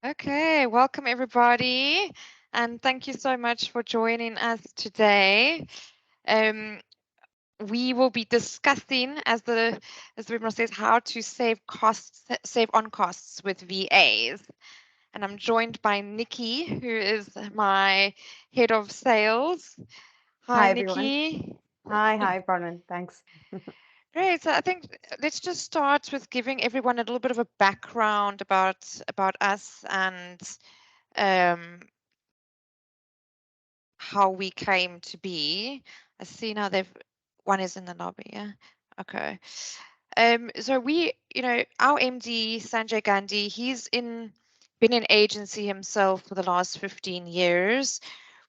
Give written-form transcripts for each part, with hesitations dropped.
Okay, welcome everybody, and thank you so much for joining us today. Um, we will be discussing, as the webinar says, how to save on costs with VAs. And I'm joined by Nikki, who is my head of sales. Hi, Hi, everyone. Nikki. Hi, Bronwyn. Thanks. Great. So I think let's just start with giving everyone a little bit of a background about us and um, how we came to be. I see now one is in the lobby, yeah. Okay. So our MD, Sanjay Gandhi, been in agency himself for the last 15 years.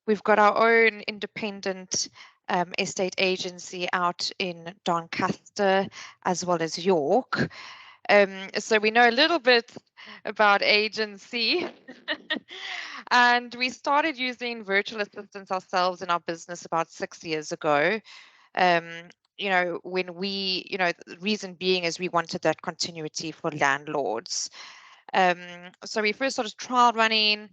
We've got our own independent estate agency out in Doncaster as well as York. So we know a little bit about agency. And we started using virtual assistants ourselves in our business about 6 years ago. Um, the reason being is we wanted that continuity for landlords. So we first started trial running,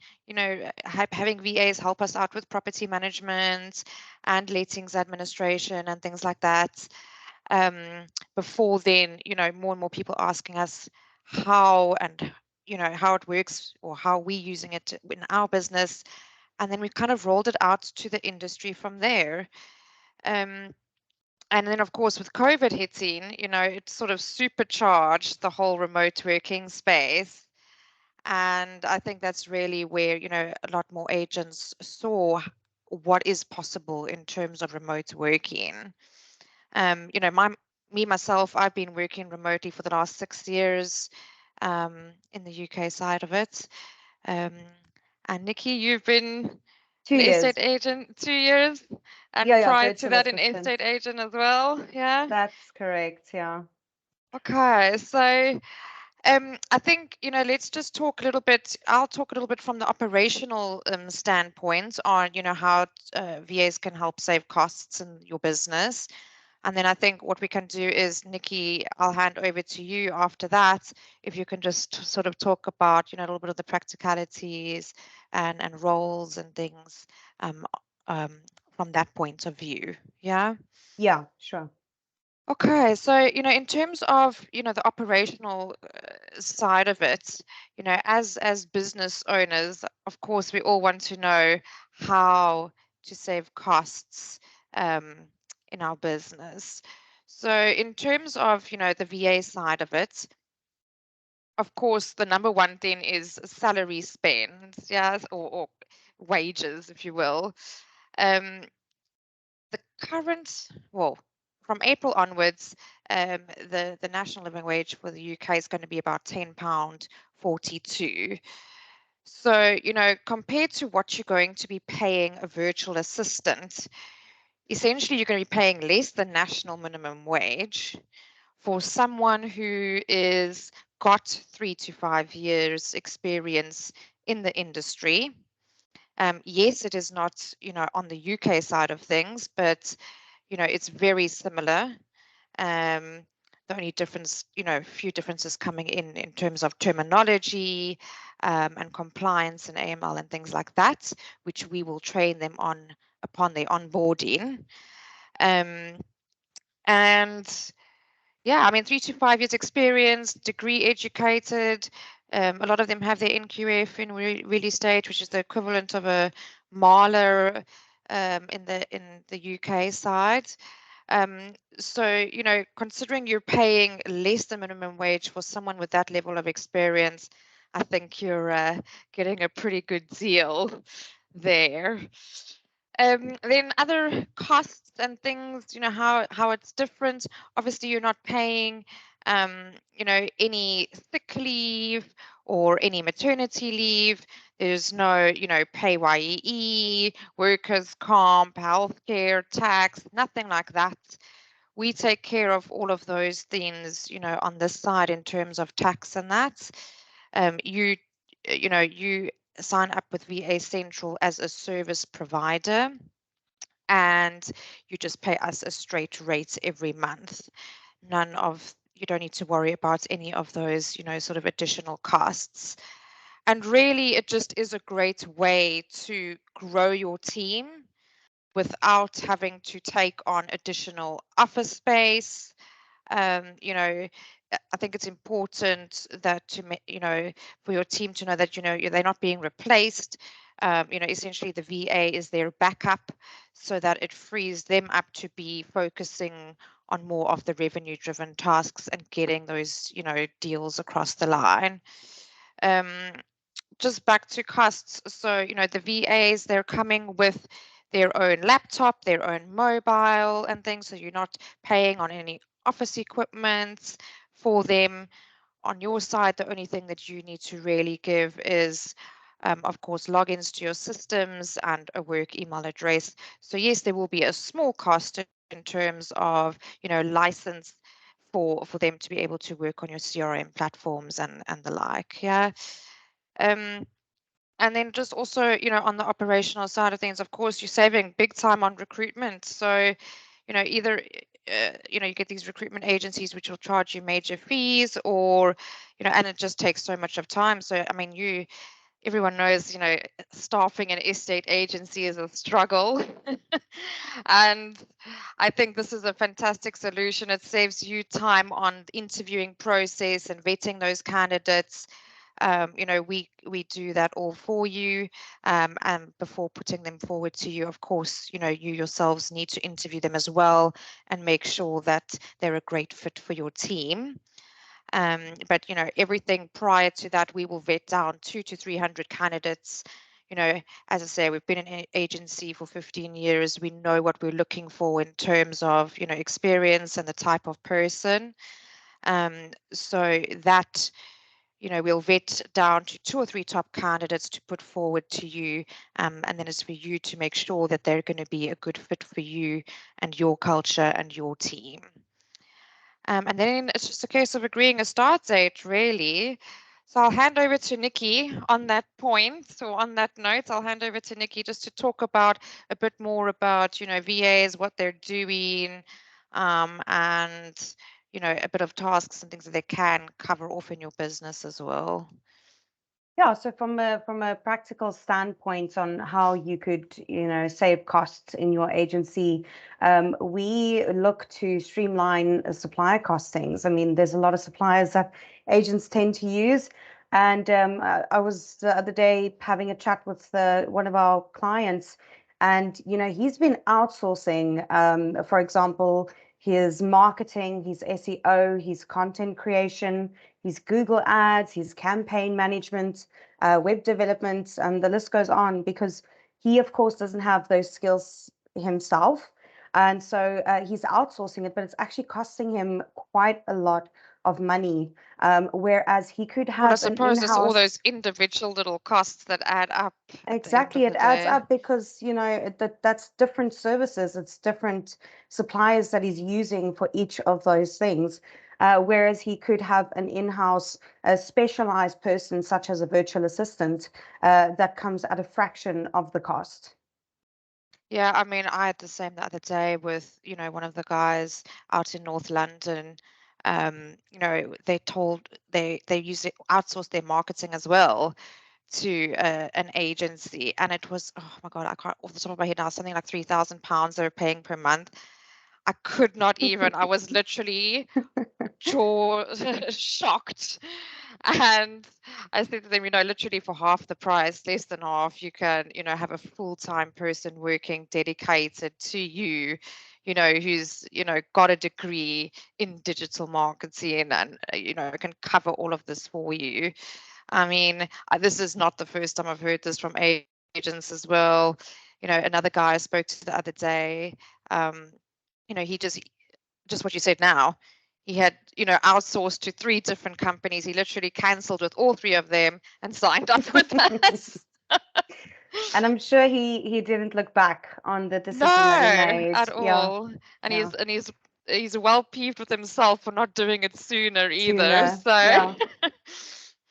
having VAs help us out with property management and lettings administration and things like that. Before then, more and more people asking us how it works or how we're using it in our business. And then we kind of rolled it out to the industry from there. Um, and then, of course, with COVID hitting, it sort of supercharged the whole remote working space. And I think that's really where, a lot more agents saw what is possible in terms of remote working. Myself, I've been working remotely for the last 6 years in the UK side of it. Um, and Nikki, you've been Two an estate years. agent 2 years, and Yeah, prior to virtual that, an assistant. estate agent as well. Yeah. That's correct. Yeah. Okay, so I think, let's just talk a little bit. I'll talk a little bit from the operational standpoint on, how VAs can help save costs in your business. And then I think what we can do is, Nikki, I'll hand over to you after that. If you can just sort of talk about, a little bit of the practicalities and roles and things um, from that point of view. Yeah. Yeah, sure. Okay, so in terms of the operational side of it, as business owners, of course, we all want to know how to save costs um, in our business. So in terms of the VA side of it, of course, the number one thing is salary spend, yes, or wages, if you will. Um, the current, well, from April onwards, the national living wage for the UK is going to be about £10.42. So, compared to what you're going to be paying a virtual assistant, essentially you're going to be paying less than national minimum wage for someone who is got 3 to 5 years experience in the industry. Yes, it is not, on the UK side of things, but it's very similar. Um, the only difference, a few differences coming in terms of terminology and compliance and AML and things like that, which we will train them on upon their onboarding. Um, and yeah, I mean, 3 to 5 years experience, degree educated. A lot of them have their NQF in real estate, which is the equivalent of a Marler in the UK side. So, considering you're paying less than minimum wage for someone with that level of experience, I think you're getting a pretty good deal there. Then other costs and things, how it's different. Obviously, you're not paying, any sick leave or any maternity leave. There's no, PAYE, workers' comp, healthcare, tax, nothing like that. We take care of all of those things, on this side in terms of tax and that. You sign up with VA Central as a service provider, and you just pay us a straight rate every month. You don't need to worry about any of those, sort of additional costs. And really, it just is a great way to grow your team without having to take on additional office space. You know, I think it's important that for your team to know that they're not being replaced. Essentially the VA is their backup, so that it frees them up to be focusing on more of the revenue-driven tasks and getting those deals across the line. Just back to costs. So the VAs, they're coming with their own laptop, their own mobile and things, so you're not paying on any office equipment for them. On your side, the only thing that you need to really give is of course logins to your systems and a work email address. So yes, there will be a small cost in terms of license for them to be able to work on your CRM platforms and the like. Yeah. And then just also, on the operational side of things, of course, you're saving big time on recruitment. So, either, you get these recruitment agencies which will charge you major fees, or, and it just takes so much of time. So, I mean, everyone knows, staffing an estate agency is a struggle. And I think this is a fantastic solution. It saves you time on the interviewing process and vetting those candidates. We do that all for you, and before putting them forward to you, of course, you yourselves need to interview them as well and make sure that they're a great fit for your team. But everything prior to that, we will vet down 200 to 300 candidates. As I say, we've been an agency for 15 years. We know what we're looking for in terms of experience and the type of person. So that we'll vet down to 2 or 3 top candidates to put forward to you, and then it's for you to make sure that they're going to be a good fit for you and your culture and your team. And then it's just a case of agreeing a start date, really. So I'll hand over to Nikki on that point. So on that note, I'll hand over to Nikki just to talk about a bit more about, VAs, what they're doing, and, a bit of tasks and things that they can cover off in your business as well. Yeah, so from a practical standpoint on how you could, save costs in your agency, we look to streamline supplier costings. I mean, there's a lot of suppliers that agents tend to use. And I was the other day having a chat with one of our clients, and he's been outsourcing, for example, his marketing, his SEO, his content creation, his Google ads, his campaign management, web development, and the list goes on, because he, of course, doesn't have those skills himself. And so he's outsourcing it, but it's actually costing him quite a lot of money. Whereas he could have I suppose it's all those individual little costs that add up. Exactly, it adds up, because that's different services, it's different suppliers that he's using for each of those things. Whereas he could have an in-house, a specialized person, such as a virtual assistant, that comes at a fraction of the cost. Yeah, I mean, I had the same the other day with, one of the guys out in North London. They told they outsource their marketing as well to an agency, and it was, oh my God, I can't off the top of my head now, something like £3,000 they were paying per month. I could not even. I was literally jaw shocked. And I said to them, literally for half the price, less than half, you can, have a full-time person working dedicated to you, who's, got a degree in digital marketing and, can cover all of this for you. I mean, this is not the first time I've heard this from agents as well. Another guy I spoke to the other day, he just what you said now, he had outsourced to 3 different companies. He literally cancelled with all 3 of them and signed up with us. And I'm sure he didn't look back on the decision that he made at all. And he's well peeved with himself for not doing it sooner either. So yeah.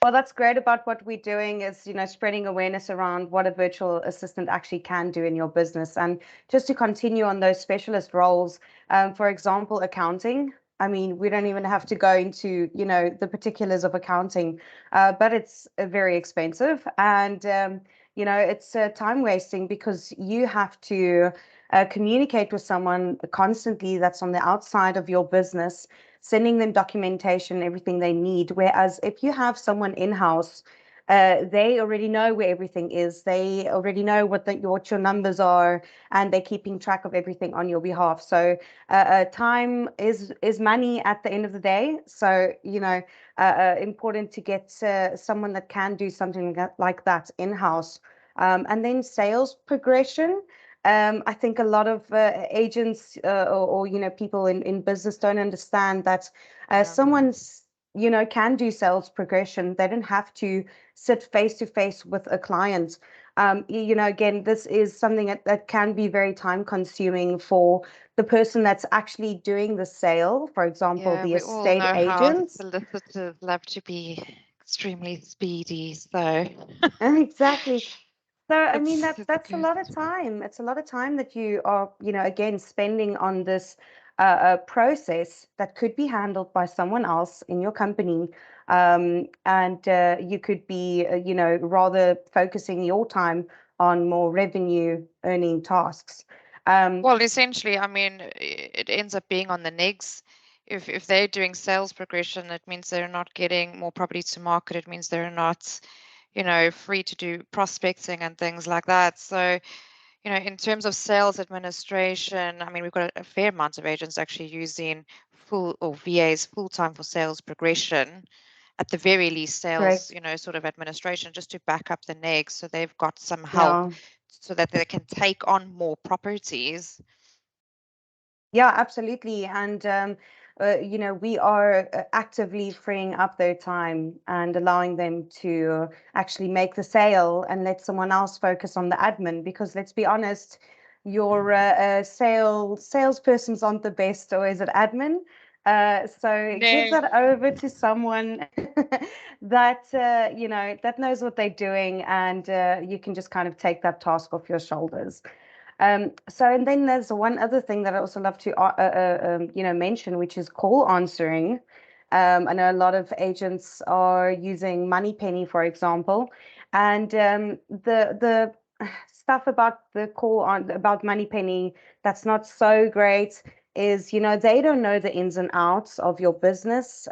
Well, that's great about what we're doing is, spreading awareness around what a virtual assistant actually can do in your business. And just to continue on those specialist roles, for example, accounting. I mean, we don't even have to go into, the particulars of accounting, but it's very expensive. And, it's time wasting because you have to communicate with someone constantly that's on the outside of your business, sending them documentation, everything they need. Whereas if you have someone in-house, they already know where everything is. They already know what your numbers are, and they're keeping track of everything on your behalf. So time is money at the end of the day. So important to get someone that can do something like that in-house. And then sales progression. I think a lot of agents or people in business don't understand that someone's can do sales progression. They don't have to sit face to face with a client. Again, this is something that can be very time consuming for the person that's actually doing the sale. For example, Yeah, the we all estate know how agents. solicitors love to be extremely speedy, so Exactly. So, I mean, it's that's a good. lot of time. It's a lot of time that you are, again, spending on this process that could be handled by someone else in your company. And you could be, rather focusing your time on more revenue earning tasks. Well, essentially, I mean, it ends up being on the negs. If they're doing sales progression, it means they're not getting more property to market. It means they're not, free to do prospecting and things like that. So, in terms of sales administration, I mean, we've got a fair amount of agents actually using full or VAs full time for sales progression. At the very least, sales, Correct. sort of administration just to back up the negs so they've got some help Yeah. so that they can take on more properties. Yeah, absolutely. And, we are actively freeing up their time and allowing them to actually make the sale and let someone else focus on the admin. Because let's be honest, your salespersons aren't the best, or is it admin? So give No. that over to someone that that knows what they're doing, and you can just kind of take that task off your shoulders. And then there's one other thing that I also love to, mention, which is call answering. I know a lot of agents are using MoneyPenny, for example, and the stuff about the call on about MoneyPenny that's not so great is, they don't know the ins and outs of your business,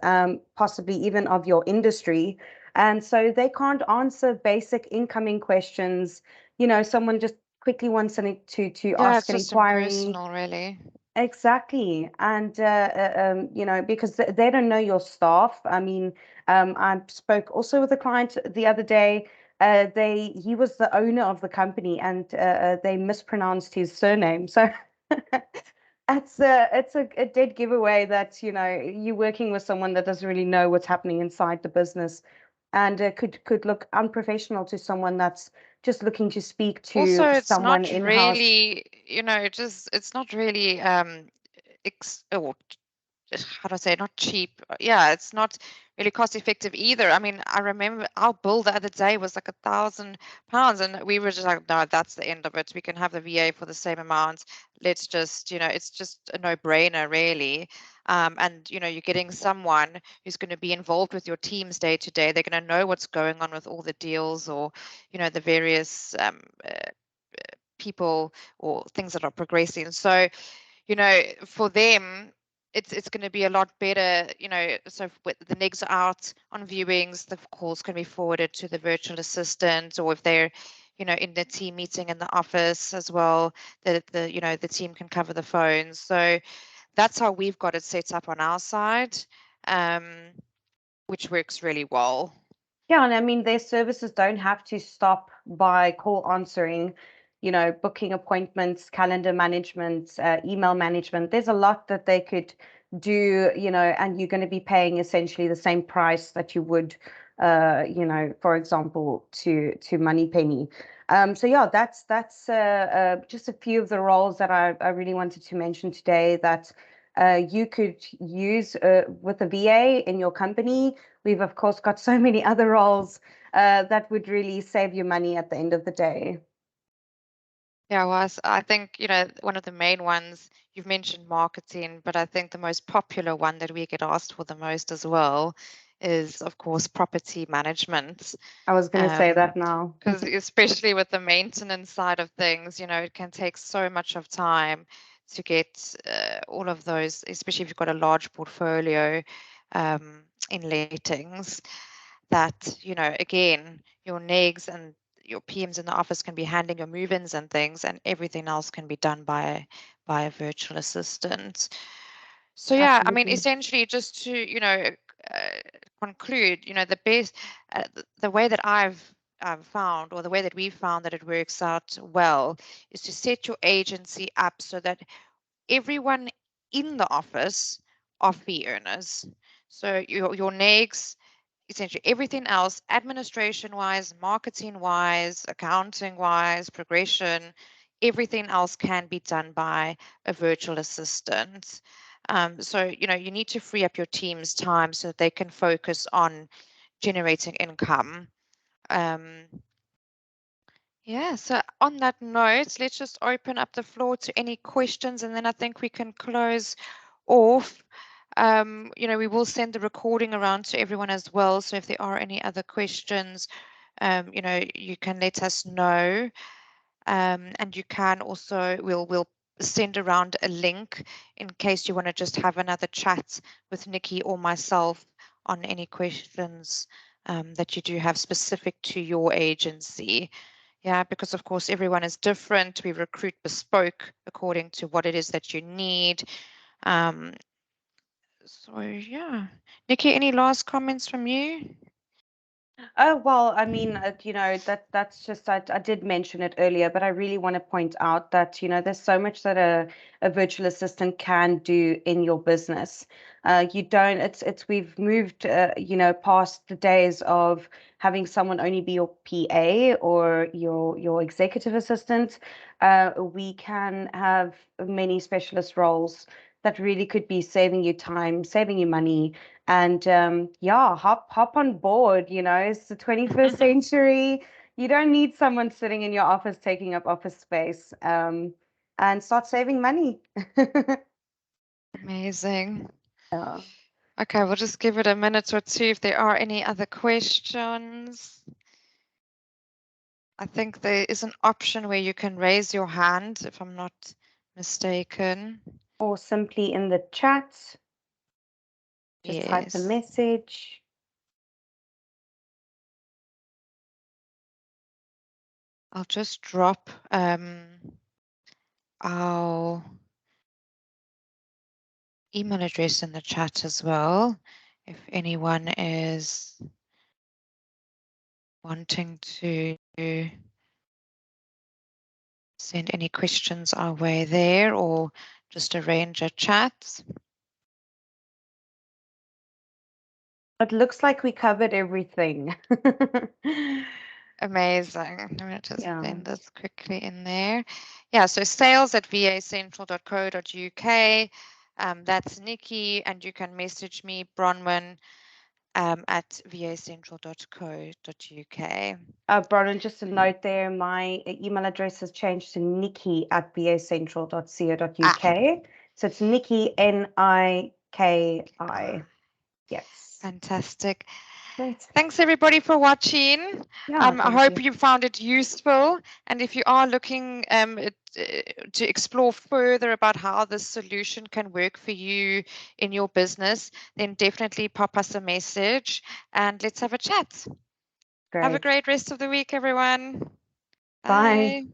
possibly even of your industry, and so they can't answer basic incoming questions. Someone just quickly wants something to Yeah, ask it's an just inquiry. impersonal, really. Exactly. And, because they don't know your staff. I mean, I spoke also with a client the other day. He was the owner of the company, and they mispronounced his surname. So it's a dead giveaway that, you're working with someone that doesn't really know what's happening inside the business, and could look unprofessional to someone that's just looking to speak Also, to it's someone not in-house. really, it's not really or how do I say, not cheap. Yeah, it's not really cost effective either. I mean, I remember our bill the other day was like £1,000, and we were just like, no, that's the end of it. We can have the VA for the same amount. Let's just, it's just a no-brainer, really. And you're getting someone who's going to be involved with your teams day to day. They're going to know what's going on with all the deals, or the various people or things that are progressing. So for them, it's going to be a lot better, so if the negs are out on viewings, the calls can be forwarded to the virtual assistant, or if they're, in the team meeting in the office as well, the team can cover the phones. So that's how we've got it set up on our side, which works really well. Yeah, and I mean, their services don't have to stop by call answering, booking appointments, calendar management, email management. There's a lot that they could do, and you're going to be paying essentially the same price that you would, for example, to MoneyPenny. So yeah, that's just a few of the roles that I really wanted to mention today that you could use with a VA in your company. We've, of course, got so many other roles that would really save you money at the end of the day. Yeah, well, I think, one of the main ones you've mentioned marketing, but I think the most popular one that we get asked for the most as well is, of course, property management. I was going to say that now. Because especially with the maintenance side of things, it can take so much of time to get all of those, especially if you've got a large portfolio in lettings, that, again, your NEGs and your PMs in the office can be handling your move-ins and things, and everything else can be done by a virtual assistant. So yeah, I mean, essentially, just to conclude, the best, the way that I've found, or the way that we've found that it works out well, is to set your agency up so that everyone in the office are fee earners. So your NEGs, essentially everything else, administration wise, marketing wise, accounting wise, progression, everything else can be done by a virtual assistant. So you need to free up your team's time so that they can focus on generating income. Yeah, so on that note, let's just open up the floor to any questions, and then I think we can close off. We will send the recording around to everyone as well. So if there are any other questions, you can let us know. And you can also, we'll send around a link in case you want to just have another chat with Nikki or myself on any questions that you do have specific to your agency. Yeah, because of course everyone is different. We recruit bespoke according to what it is that you need. So yeah, Nikki, any last comments from you? Oh, well, I mean, that's just, I did mention it earlier, but I really want to point out that, there's so much that a virtual assistant can do in your business. We've moved, past the days of having someone only be your PA or your executive assistant. We can have many specialist roles that really could be saving you time, saving you money. And yeah, hop on board. It's the 21st century. You don't need someone sitting in your office taking up office space, and start saving money. Amazing. Yeah. Okay, we'll just give it a minute or two if there are any other questions. I think there is an option where you can raise your hand, if I'm not mistaken. Or simply in the chat, just type a message. I'll just drop our email address in the chat as well, if anyone is wanting to send any questions our way there, or just arrange a chat. It looks like we covered everything. Amazing. I'm going to just blend this quickly in there. Yeah, so sales@vasentral.co.uk. That's Nikki, and you can message me, Bronwyn, at vasentral.co.uk. Bronwyn, just a note there, my email address has changed to nikki@vasentral.co.uk. So it's Nikki, Niki. Yes. Fantastic. Great. Thanks everybody for watching. I hope you found it useful. And if you are looking to explore further about how this solution can work for you in your business, then definitely pop us a message and let's have a chat. Great. Have a great rest of the week, everyone. Bye.